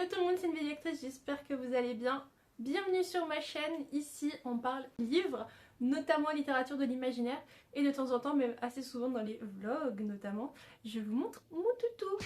Hello tout le monde, c'est une Actrice, j'espère que vous allez bien. Bienvenue sur ma chaîne, ici on parle livres, notamment littérature de l'imaginaire et de temps en temps, même assez souvent dans les vlogs notamment, je vous montre mon toutou.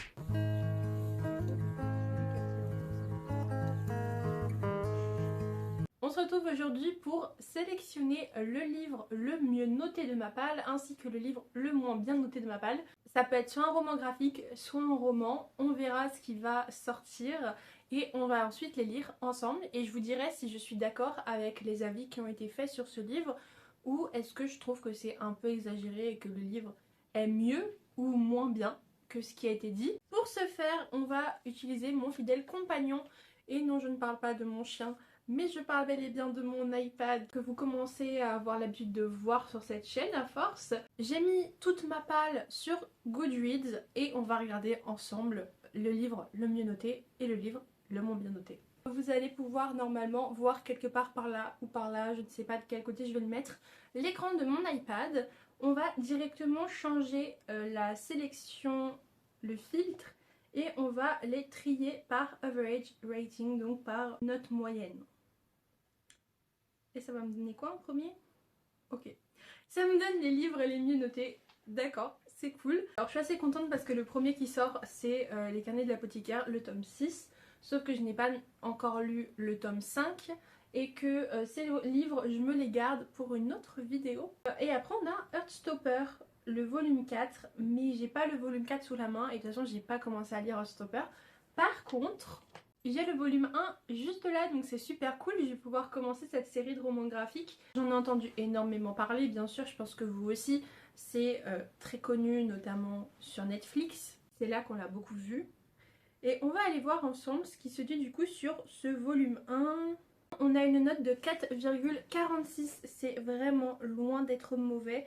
On se retrouve aujourd'hui pour sélectionner le livre le mieux noté de ma palle ainsi que le livre le moins bien noté de ma palle. Ça peut être soit un roman graphique, soit un roman, on verra ce qui va sortir et on va ensuite les lire ensemble et je vous dirai si je suis d'accord avec les avis qui ont été faits sur ce livre ou est-ce que je trouve que c'est un peu exagéré et que le livre est mieux ou moins bien que ce qui a été dit. Pour ce faire, on va utiliser mon fidèle compagnon et non, je ne parle pas de mon chien, mais je parle bel et bien de mon iPad que vous commencez à avoir l'habitude de voir sur cette chaîne à force. J'ai mis toute ma palle sur Goodreads et on va regarder ensemble le livre le mieux noté et le livre le moins bien noté. Vous allez pouvoir normalement voir quelque part par là ou par là, je ne sais pas de quel côté je vais le mettre, l'écran de mon iPad. On va directement changer la sélection, le filtre, et on va les trier par average rating, donc par note moyenne. Et ça va me donner quoi en premier? Ok. Ça me donne les livres les mieux notés. D'accord, c'est cool. Alors je suis assez contente parce que le premier qui sort c'est Les Carnets de l'apothicaire, le tome 6. Sauf que je n'ai pas encore lu le tome 5 et que ces livres je me les garde pour une autre vidéo. Et après on a Heartstopper, le volume 4, mais j'ai pas le volume 4 sous la main et de toute façon j'ai pas commencé à lire Heartstopper. Par contre, j'ai le volume 1 juste là, donc c'est super cool, je vais pouvoir commencer cette série de romans graphiques. J'en ai entendu énormément parler, bien sûr, je pense que vous aussi. C'est très connu, notamment sur Netflix, c'est là qu'on l'a beaucoup vu. Et on va aller voir ensemble ce qui se dit du coup sur ce volume 1. On a une note de 4,46, c'est vraiment loin d'être mauvais.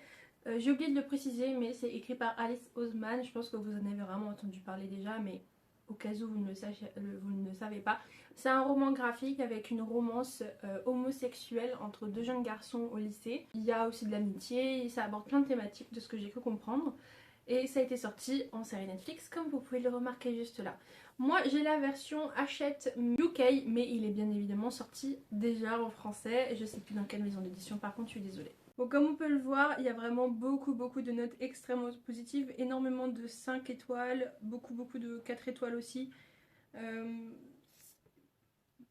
J'ai oublié de le préciser, mais c'est écrit par Alice Oseman, je pense que vous en avez vraiment entendu parler déjà, mais au cas où vous ne le savez pas. C'est un roman graphique avec une romance homosexuelle entre deux jeunes garçons au lycée. Il y a aussi de l'amitié, ça aborde plein de thématiques de ce que j'ai cru comprendre. Et ça a été sorti en série Netflix comme vous pouvez le remarquer juste là. Moi j'ai la version Hachette UK, mais il est bien évidemment sorti déjà en français. Je sais plus dans quelle maison d'édition, par contre je suis désolée. Bon, comme on peut le voir, il y a vraiment beaucoup de notes extrêmement positives, énormément de 5 étoiles, beaucoup de 4 étoiles aussi.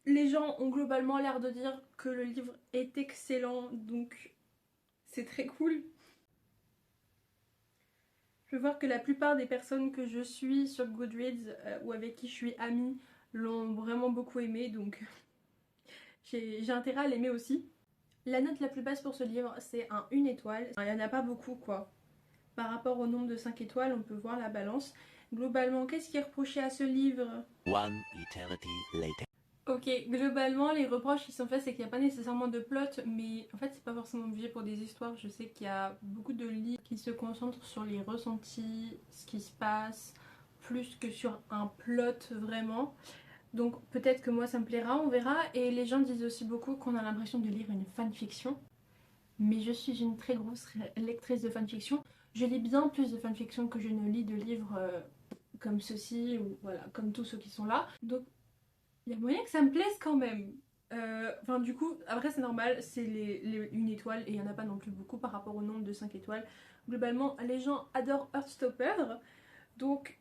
Les gens ont globalement l'air de dire que le livre est excellent, donc c'est très cool. Je veux voir que la plupart des personnes que je suis sur Goodreads ou avec qui je suis amie l'ont vraiment beaucoup aimé, donc j'ai intérêt à l'aimer aussi. La note la plus basse pour ce livre, c'est un 1 étoile. Il n'y en a pas beaucoup quoi. Par rapport au nombre de 5 étoiles, on peut voir la balance. Globalement, qu'est-ce qui est reproché à ce livre? One eternity later. Ok, globalement, les reproches qui sont faits, c'est qu'il n'y a pas nécessairement de plot, mais en fait, c'est pas forcément obligé pour des histoires. Je sais qu'il y a beaucoup de livres qui se concentrent sur les ressentis, ce qui se passe, plus que sur un plot vraiment. Donc peut-être que moi ça me plaira, on verra. Et les gens disent aussi beaucoup qu'on a l'impression de lire une fanfiction. Mais je suis une très grosse lectrice de fanfiction. Je lis bien plus de fanfiction que je ne lis de livres comme ceux-ci, ou voilà, comme tous ceux qui sont là. Donc il y a moyen que ça me plaise quand même. Enfin du coup, après c'est normal, c'est une étoile et il n'y en a pas non plus beaucoup par rapport au nombre de 5 étoiles. Globalement, les gens adorent Heartstopper. Donc,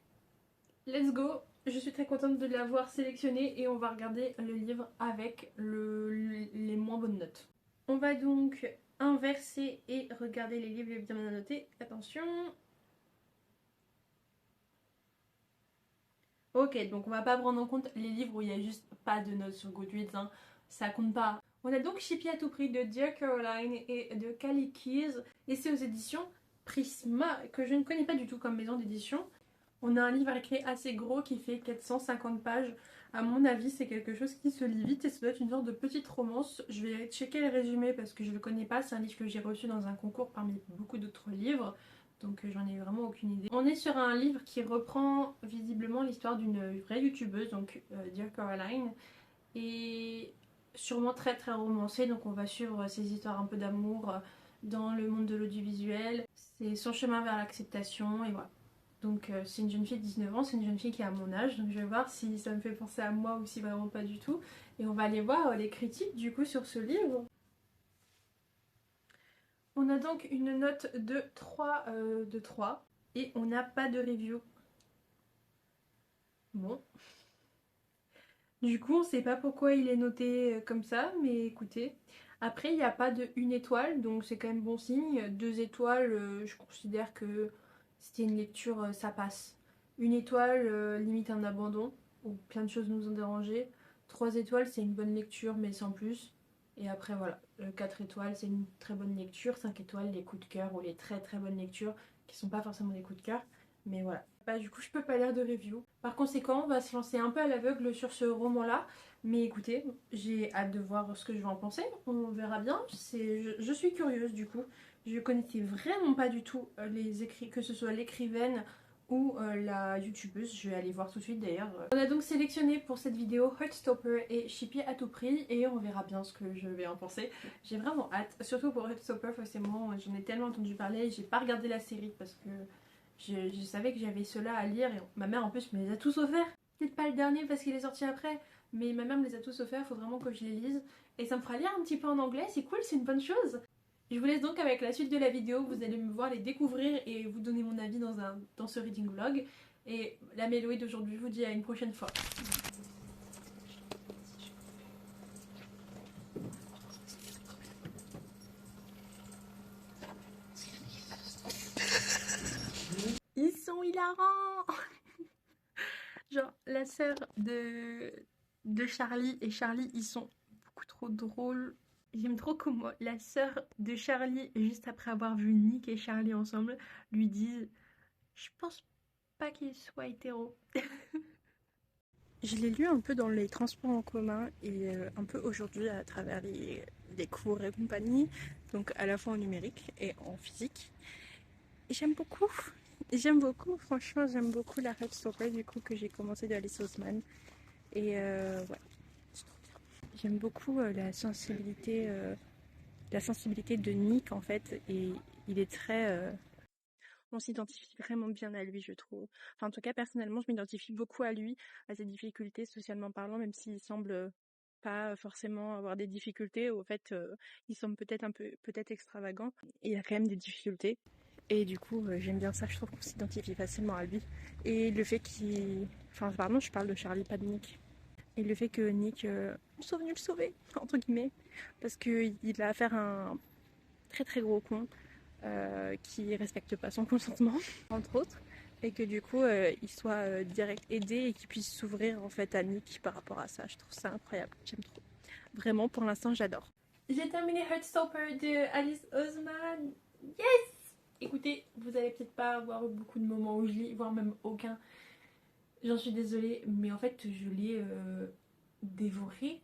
let's go. Je suis très contente de l'avoir sélectionné et on va regarder le livre avec les moins bonnes notes. On va donc inverser et regarder les livres les bien notés. Attention. Ok, donc on va pas prendre en compte les livres où il n'y a juste pas de notes sur Goodreads, hein. Ça compte pas. On a donc Shippy à tout prix de Dear Caroline et de Callie Keys et c'est aux éditions Prisma que je ne connais pas du tout comme maison d'édition. On a un livre écrit assez gros qui fait 450 pages. À mon avis, c'est quelque chose qui se lit vite et ça doit être une sorte de petite romance. Je vais checker le résumé parce que je le connais pas. C'est un livre que j'ai reçu dans un concours parmi beaucoup d'autres livres. Donc j'en ai vraiment aucune idée. On est sur un livre qui reprend visiblement l'histoire d'une vraie youtubeuse, donc Dear Caroline. Et sûrement très romancée, donc on va suivre ses histoires un peu d'amour dans le monde de l'audiovisuel. C'est son chemin vers l'acceptation et voilà. Donc c'est une jeune fille de 19 ans, c'est une jeune fille qui est à mon âge, donc je vais voir si ça me fait penser à moi ou si vraiment pas du tout. Et on va aller voir les critiques du coup sur ce livre. On a donc une note de 3 et on n'a pas de review. Bon. Du coup on sait pas pourquoi il est noté comme ça, mais écoutez. Après il n'y a pas de 1 étoile, donc c'est quand même bon signe. 2 étoiles, je considère que c'était une lecture, ça passe. 1 étoile, limite un abandon, où plein de choses nous ont dérangé. 3 étoiles, c'est une bonne lecture, mais sans plus. Et après, voilà, 4 étoiles, c'est une très bonne lecture. 5 étoiles, les coups de cœur ou les très très bonnes lectures, qui sont pas forcément des coups de cœur. Mais voilà. Bah, du coup, je peux pas lire de review. Par conséquent, on va se lancer un peu à l'aveugle sur ce roman-là. Mais écoutez, j'ai hâte de voir ce que je vais en penser. On verra bien. Je suis curieuse, du coup. Je connaissais vraiment pas du tout les écrits, que ce soit l'écrivaine ou la youtubeuse. Je vais aller voir tout de suite d'ailleurs. On a donc sélectionné pour cette vidéo Heartstopper et Shippy à tout prix et on verra bien ce que je vais en penser. J'ai vraiment hâte, surtout pour Heartstopper forcément, j'en ai tellement entendu parler, j'ai pas regardé la série parce que je savais que j'avais cela à lire et ma mère en plus me les a tous offerts. Peut-être pas le dernier parce qu'il est sorti après, mais ma mère me les a tous offerts, faut vraiment que je les lise. Et ça me fera lire un petit peu en anglais, c'est cool, c'est une bonne chose. Je vous laisse donc avec la suite de la vidéo, vous allez me voir les découvrir et vous donner mon avis dans ce reading vlog. Et la Méloï d'aujourd'hui vous dit à une prochaine fois. Ils sont hilarants. Genre la sœur de Charlie et Charlie, ils sont beaucoup trop drôles. J'aime trop comment la sœur de Charlie, juste après avoir vu Nick et Charlie ensemble, lui disent « Je pense pas qu'il soit hétéro ». Je l'ai lu un peu dans les transports en commun et un peu aujourd'hui à travers les cours et compagnie, donc à la fois en numérique et en physique. Et j'aime beaucoup, franchement j'aime beaucoup la Heartstopper du coup que j'ai commencé de Alice Oseman. Et ouais, c'est trop bien. J'aime beaucoup la sensibilité de Nick en fait et il est très... On s'identifie vraiment bien à lui, je trouve. Enfin, en tout cas, personnellement, je m'identifie beaucoup à lui, à ses difficultés socialement parlant, même s'il semble pas forcément avoir des difficultés. Au fait, il semble peut-être peut-être extravagant. Et il a quand même des difficultés. Et du coup, j'aime bien ça. Je trouve qu'on s'identifie facilement à lui. Et le fait qu'il... Enfin, pardon, je parle de Charlie, pas de Nick. Et le fait que Nick soit venu le sauver, entre guillemets, parce qu'il a affaire à un très très gros con. Qui respecte pas son consentement, entre autres, et que du coup il soit direct aidé et qu'il puisse s'ouvrir en fait à Nick par rapport à ça. Je trouve ça incroyable, j'aime trop. Vraiment, pour l'instant, j'adore. J'ai terminé Heartstopper de Alice Oseman. Yes! Écoutez, vous allez peut-être pas avoir beaucoup de moments où je lis, voire même aucun. J'en suis désolée, mais en fait, je l'ai dévoré,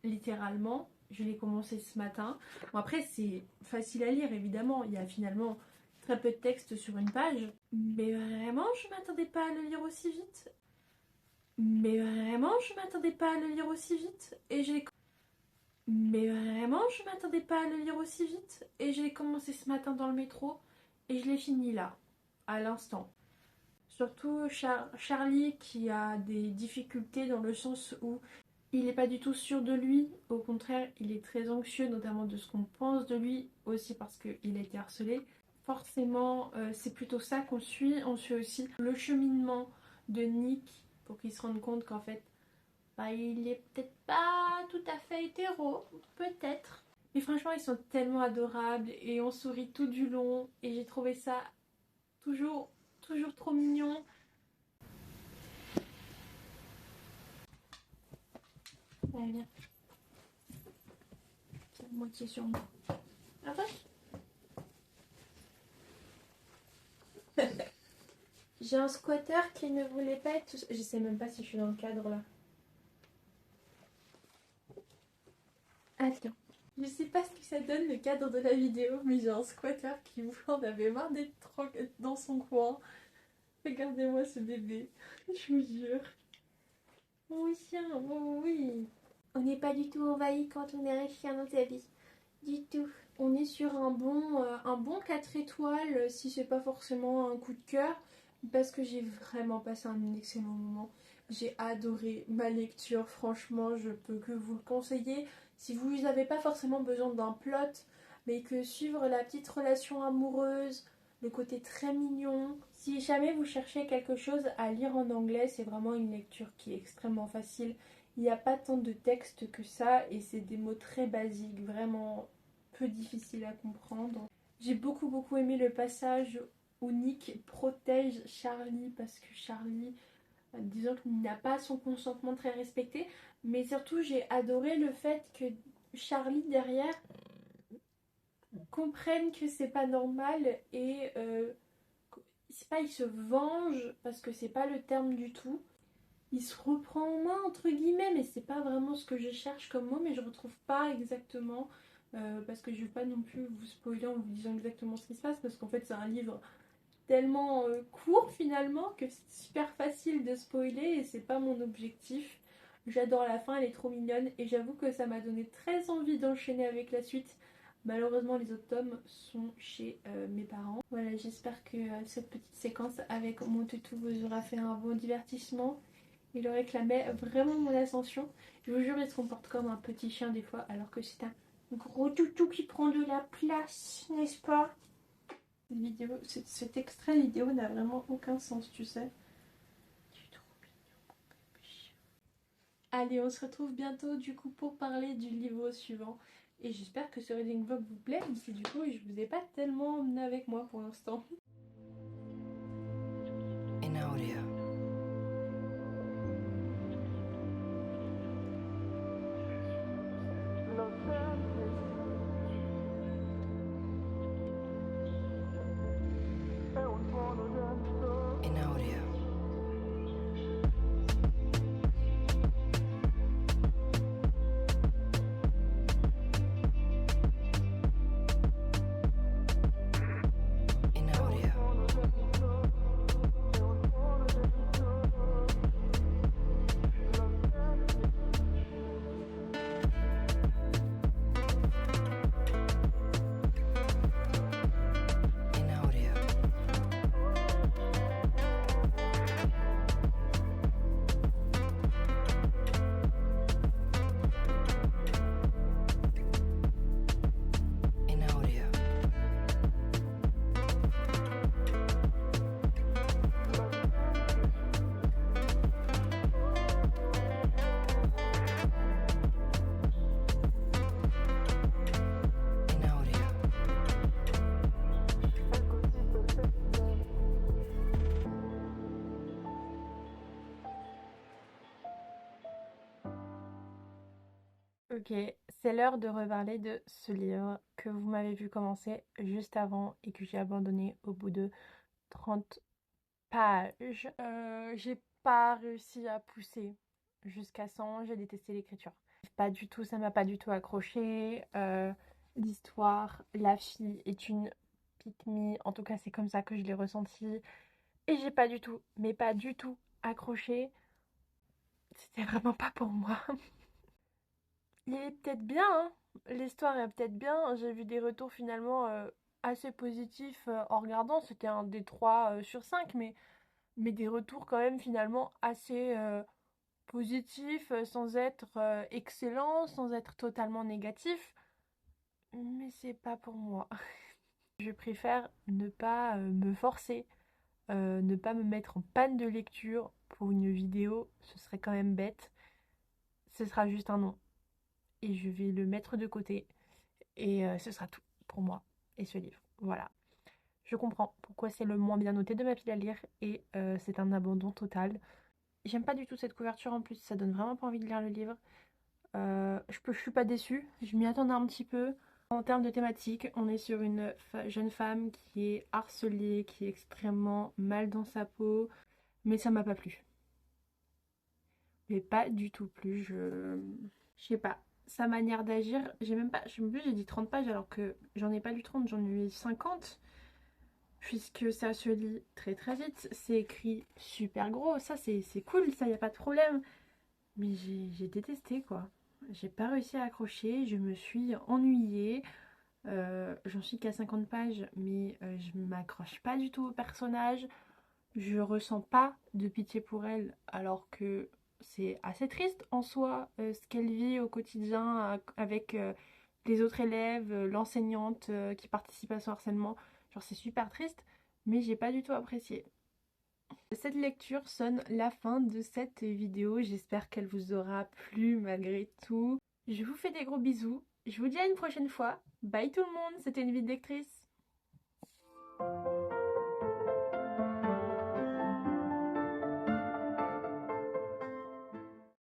littéralement. Je l'ai commencé ce matin. Bon, après, c'est facile à lire, évidemment. Il y a finalement très peu de texte sur une page. Mais vraiment, je m'attendais pas à le lire aussi vite. Mais vraiment, je m'attendais pas à le lire aussi vite. Et je l'ai... Mais vraiment, je m'attendais pas à le lire aussi vite. Et je l'ai commencé ce matin dans le métro. Et je l'ai fini là, à l'instant. Surtout Charlie qui a des difficultés dans le sens où il n'est pas du tout sûr de lui, au contraire il est très anxieux notamment de ce qu'on pense de lui, aussi parce qu'il a été harcelé. Forcément c'est plutôt ça qu'on suit, on suit aussi le cheminement de Nick pour qu'il se rende compte qu'en fait bah, il est peut-être pas tout à fait hétéro, peut-être. Mais franchement ils sont tellement adorables et on sourit tout du long et j'ai trouvé ça toujours trop mignon. Allez, viens. C'est la moitié sur moi. Approche. J'ai un squatter qui ne voulait pas être... Je sais même pas si je suis dans le cadre là. Attends. Je sais pas ce que ça donne le cadre de la vidéo, mais j'ai un squatter qui en avait marre d'être dans son coin. Regardez-moi ce bébé. Je vous jure. Oui, chien, oh oui. On n'est pas du tout envahi quand on est un chien dans sa vie. Du tout. On est sur un bon 4 étoiles si c'est pas forcément un coup de cœur. parce que j'ai vraiment passé un excellent moment. J'ai adoré ma lecture, franchement, je peux que vous le conseiller. Si vous n'avez pas forcément besoin d'un plot, mais que suivre la petite relation amoureuse, le côté très mignon. Si jamais vous cherchez quelque chose à lire en anglais, c'est vraiment une lecture qui est extrêmement facile. Il n'y a pas tant de texte que ça et c'est des mots très basiques, vraiment peu difficiles à comprendre. J'ai beaucoup aimé le passage où Nick protège Charlie parce que Charlie, disons qu'il n'a pas son consentement très respecté, mais surtout j'ai adoré le fait que Charlie derrière comprenne que c'est pas normal et c'est pas il se venge parce que c'est pas le terme du tout. Il se reprend en main entre guillemets, mais c'est pas vraiment ce que je cherche comme mot, mais je retrouve pas exactement parce que je vais pas non plus vous spoiler en vous disant exactement ce qui se passe parce qu'en fait c'est un livre tellement court finalement que c'est super facile de spoiler et c'est pas mon objectif. J'adore la fin, elle est trop mignonne et j'avoue que ça m'a donné très envie d'enchaîner avec la suite. Malheureusement les autres tomes sont chez mes parents. Voilà, j'espère que cette petite séquence avec mon toutou vous aura fait un bon divertissement. Il réclamait vraiment mon attention. Je vous jure, il se comporte comme un petit chien des fois alors que c'est un gros toutou qui prend de la place, n'est-ce pas? Cet extrait vidéo n'a vraiment aucun sens, tu sais. Tu es trop mignon, mon bébé. Allez, on se retrouve bientôt du coup pour parler du livre suivant. Et j'espère que ce reading vlog vous plaît, même si du coup je vous ai pas tellement emmené avec moi pour l'instant. In audio. In audio. In audio. In audio. In audio. In audio. Ok, c'est l'heure de reparler de ce livre que vous m'avez vu commencer juste avant et que j'ai abandonné au bout de 30 pages. J'ai pas réussi à pousser jusqu'à 100, j'ai détesté l'écriture. Pas du tout, ça m'a pas du tout accroché. L'histoire, la fille est une pick-me, en tout cas c'est comme ça que je l'ai ressenti. Et j'ai pas du tout, mais pas du tout accroché. C'était vraiment pas pour moi. Il est peut-être bien, hein. L'histoire est peut-être bien. J'ai vu des retours finalement assez positifs en regardant. C'était un des 3 sur 5, mais des retours quand même finalement assez positifs, sans être excellents, sans être totalement négatifs. Mais c'est pas pour moi. Je préfère ne pas me forcer, ne pas me mettre en panne de lecture pour une vidéo. Ce serait quand même bête. Ce sera juste un non. Et je vais le mettre de côté. Et ce sera tout pour moi et ce livre. Voilà. Je comprends pourquoi c'est le moins bien noté de ma pile à lire et c'est un abandon total. J'aime pas du tout cette couverture en plus, ça donne vraiment pas envie de lire le livre. Je suis pas déçue, je m'y attendais un petit peu. En termes de thématique, on est sur une jeune femme qui est harcelée, qui est extrêmement mal dans sa peau, mais ça m'a pas plu. Mais pas du tout plu, je sais pas. Sa manière d'agir, j'ai même pas, je me plus j'ai dit 30 pages alors que j'en ai pas lu 30, j'en ai eu 50. Puisque ça se lit très vite, c'est écrit super gros, ça c'est cool, ça y a pas de problème. Mais j'ai détesté quoi. J'ai pas réussi à accrocher, je me suis ennuyée. J'en suis qu'à 50 pages, mais je m'accroche pas du tout au personnage. Je ressens pas de pitié pour elle alors que c'est assez triste en soi ce qu'elle vit au quotidien avec les autres élèves, l'enseignante qui participe à son harcèlement. Genre c'est super triste, mais j'ai pas du tout apprécié. Cette lecture sonne la fin de cette vidéo, j'espère qu'elle vous aura plu malgré tout. Je vous fais des gros bisous, je vous dis à une prochaine fois. Bye tout le monde, c'était une vie de lectrice.